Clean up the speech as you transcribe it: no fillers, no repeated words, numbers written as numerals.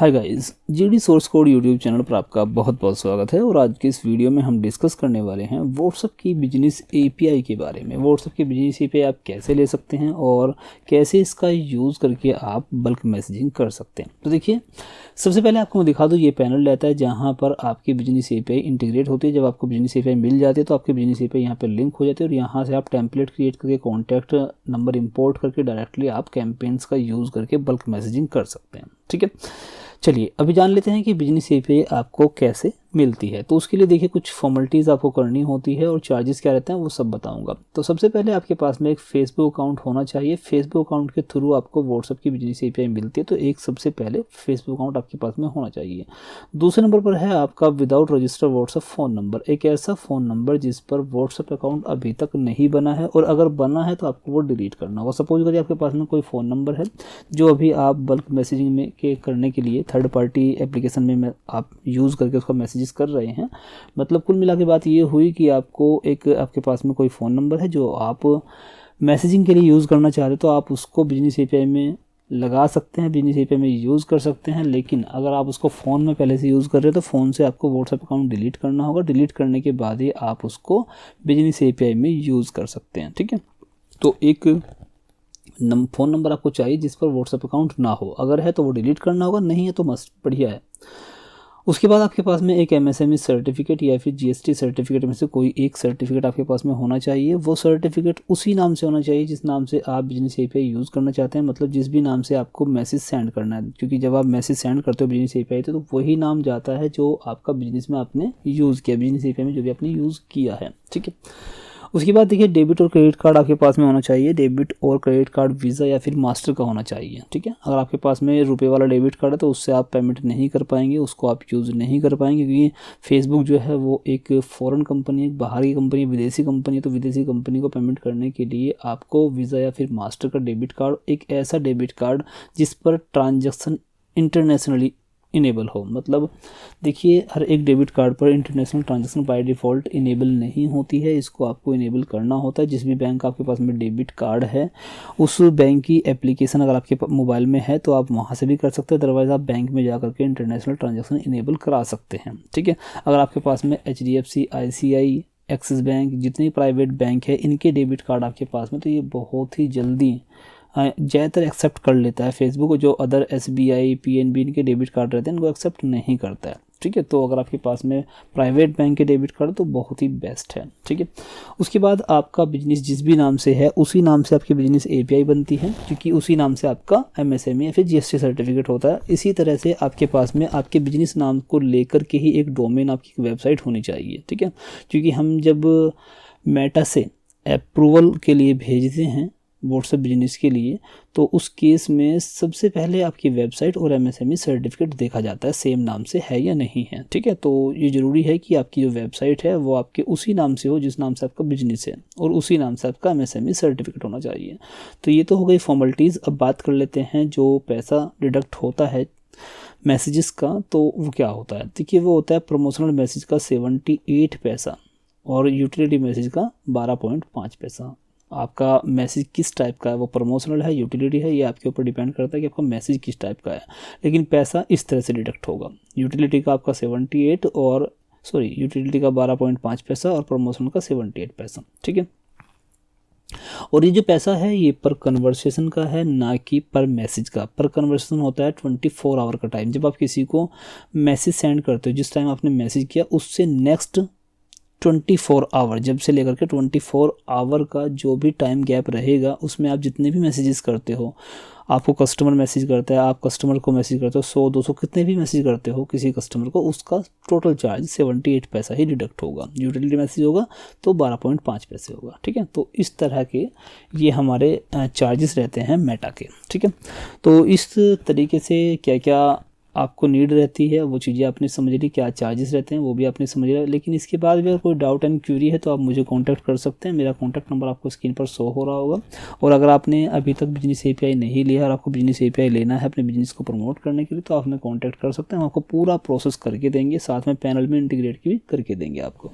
Hi guys, GD source code YouTube channel पर आपका बहुत बहुत स्वागत है। और आज के इस वीडियो में हम डिस्कस करने वाले हैं व्हाट्सएप की बिजनेस एपीआई के बारे में। व्हाट्सएप की बिजनेस एपीआई आप कैसे ले सकते हैं और कैसे इसका यूज़ करके आप बल्क मैसेजिंग कर सकते हैं। तो देखिए, सबसे पहले आपको मैं दिखा दूँ, ये पैनल रहता है जहाँ पर आपकी बिजनेस एपीआई इंटीग्रेट होती है। जब आपको बिजनेस एपीआई मिल जाती है तो आपकी बिजनेस एपीआई यहाँ पर लिंक हो जाती है और यहाँ से आप टेम्पलेट क्रिएट करके कॉन्टैक्ट नंबर इंपोर्ट करके डायरेक्टली आप कैंपेन्स का यूज़ करके बल्क मैसेजिंग कर सकते हैं। ठीक है, चलिए अभी जान लेते हैं कि बिजनेस एपीआई आपको कैसे मिलती है। तो उसके लिए देखिए, कुछ फॉर्मेलिटीज़ आपको करनी होती है और चार्जेस क्या रहते हैं वो सब बताऊंगा। तो सबसे पहले आपके पास में एक फेसबुक अकाउंट होना चाहिए। फेसबुक अकाउंट के थ्रू आपको व्हाट्सएप की बिजनेस एपीआई मिलती है, तो एक सबसे पहले फेसबुक अकाउंट आपके पास में होना चाहिए। दूसरे नंबर पर है आपका without register WhatsApp phone number, एक ऐसा फ़ोन नंबर जिस पर व्हाट्सएप अकाउंट अभी तक नहीं बना है और अगर बना है तो आपको वो डिलीट करना होगा। सपोज करिए आपके पास में कोई फ़ोन नंबर है जो अभी आप बल्क मैसेजिंग में करने के लिए थर्ड पार्टी एप्लीकेशन में आप यूज़ करके उसका मैसेजेस कर रहे हैं। मतलब कुल मिला के बात ये हुई कि आपके पास में कोई फ़ोन नंबर है जो आप मैसेजिंग के लिए यूज़ करना चाह रहे हो, तो आप उसको बिजनेस एपीआई में लगा सकते हैं, बिजनेस एपीआई में यूज़ कर सकते हैं। लेकिन अगर आप उसको फ़ोन में पहले से यूज़ कर रहे हो तो फ़ोन से आपको व्हाट्सएप अकाउंट डिलीट करना होगा। डिलीट करने के बाद ही आप उसको बिजनेस एपीआई में यूज़ कर सकते हैं। ठीक है, तो एक फ़ोन नंबर आपको चाहिए जिस पर व्हाट्सएप अकाउंट ना हो। अगर है तो वो डिलीट करना होगा, नहीं है तो मस्त बढ़िया है। उसके बाद आपके पास में एक एमएसएमई सर्टिफिकेट या फिर जीएसटी सर्टिफिकेट में से कोई एक सर्टिफिकेट आपके पास में होना चाहिए। वो सर्टिफिकेट उसी नाम से होना चाहिए जिस नाम से आप बिजनेस एपीआई यूज़ करना चाहते हैं, मतलब जिस भी नाम से आपको मैसेज सेंड करना है। क्योंकि जब आप मैसेज सेंड करते हो बिजनेस एपीआई तो वही नाम जाता है जो आपका बिजनेस में आपने यूज़ किया, बिजनेस एपीआई में जो भी आपने यूज़ किया है। ठीक है, उसके बाद देखिए, डेबिट और क्रेडिट कार्ड आपके पास में होना चाहिए। डेबिट और क्रेडिट कार्ड वीज़ा या फिर मास्टर का होना चाहिए। ठीक है, अगर आपके पास में रुपए वाला डेबिट कार्ड है तो उससे आप पेमेंट नहीं कर पाएंगे, उसको आप यूज़ नहीं कर पाएंगे, क्योंकि फेसबुक जो है वो एक फ़ॉरेन कंपनी है, बाहर की कंपनी, विदेशी कंपनी है। तो विदेशी कंपनी को पेमेंट करने के लिए आपको वीज़ा या फिर मास्टर का डेबिट कार्ड, एक ऐसा डेबिट कार्ड जिस पर ट्रांजैक्शन इंटरनेशनली इनेबल हो। मतलब देखिए, हर एक डेबिट कार्ड पर international transaction by default enable नहीं होती है, इसको आपको इनेबल करना होता है। जिस भी बैंक आपके पास में डेबिट कार्ड है उस बैंक की एप्लीकेशन अगर आपके मोबाइल में है तो आप वहाँ से भी कर सकते हैं, अदरवाइज़ आप बैंक में जा करके इंटरनेशनल ट्रांजैक्शन इनेबल करा सकते हैं। ठीक है, अगर आपके पास में HDFC, ICI, एक्सिस बैंक, जितने प्राइवेट बैंक है इनके डेबिट कार्ड आपके पास में, तो ये बहुत ही जल्दी ज़्यादातर एक्सेप्ट कर लेता है फेसबुक। जो अदर SBI, PNB इनके डेबिट कार्ड रहते हैं इनको एक्सेप्ट नहीं करता है। ठीक है, तो अगर आपके पास में प्राइवेट बैंक के डेबिट कार्ड तो बहुत ही बेस्ट है। ठीक है, उसके बाद आपका बिजनेस जिस भी नाम से है उसी नाम से आपकी बिजनेस एपीआई बनती है, क्योंकि उसी नाम से आपका MSME या फिर GST सर्टिफिकेट होता है। इसी तरह से आपके पास में आपके बिजनेस नाम को लेकर के ही एक डोमेन आपकी वेबसाइट होनी चाहिए। ठीक है, क्योंकि हम जब मेटा से अप्रूवल के लिए भेजते हैं व्हाट्सएप बिजनेस के लिए, तो उस केस में सबसे पहले आपकी वेबसाइट और MSME सर्टिफिकेट देखा जाता है सेम नाम से है या नहीं है। ठीक है, तो ये ज़रूरी है कि आपकी जो वेबसाइट है वो आपके उसी नाम से हो जिस नाम से आपका बिजनेस है, और उसी नाम से आपका MSME सर्टिफिकेट होना चाहिए। तो ये तो हो गई फॉर्मेलिटीज़। अब बात कर लेते हैं जो पैसा डिडक्ट होता है मैसेजेस का, तो वो क्या होता है। देखिए, वो होता है प्रमोशनल मैसेज का 78 पैसा और यूटिलिटी मैसेज का 12.5 पैसा। आपका मैसेज किस टाइप का है, वो प्रमोशनल है, यूटिलिटी है, ये आपके ऊपर डिपेंड करता है कि आपका मैसेज किस टाइप का है। लेकिन पैसा इस तरह से डिडक्ट होगा, यूटिलिटी का आपका 78 और यूटिलिटी का 12.5 पैसा और प्रमोशनल का 78 पैसा। ठीक है, और ये जो पैसा है ये पर कन्वर्सेशन का है, ना कि पर मैसेज का। पर कन्वर्सेशन होता है 24 आवर का टाइम। जब आप किसी को मैसेज सेंड करते हो, जिस टाइम आपने मैसेज किया उससे नेक्स्ट 24 आवर, जब से लेकर के 24 आवर का जो भी टाइम गैप रहेगा उसमें आप जितने भी मैसेजेस करते हो, आपको कस्टमर मैसेज करता है, आप कस्टमर को मैसेज करते हो, 100-200 कितने भी मैसेज करते हो किसी कस्टमर को, उसका टोटल चार्ज 78 पैसा ही डिडक्ट होगा। यूटिलिटी मैसेज होगा तो 12.5 पैसे होगा। ठीक है, तो इस तरह के ये हमारे चार्जेस रहते हैं मेटा के। ठीक है, तो इस तरीके से क्या क्या आपको नीड रहती है वो चीज़ें आपने समझ ली, क्या चार्जेस रहते हैं वो भी आपने समझ लिया। लेकिन इसके बाद भी अगर कोई डाउट एंड क्यूरी है तो आप मुझे कांटेक्ट कर सकते हैं। मेरा कांटेक्ट नंबर आपको स्क्रीन पर शो हो रहा होगा। और अगर आपने अभी तक बिजनेस एपीआई नहीं लिया और आपको बिजनेस एपीआई लेना है अपने बिजनेस को प्रमोट करने के लिए, तो आप हमें कॉन्टैक्ट कर सकते हैं। हम आपको पूरा प्रोसेस करके देंगे, साथ में पैनल में इंटीग्रेट भी करके देंगे आपको।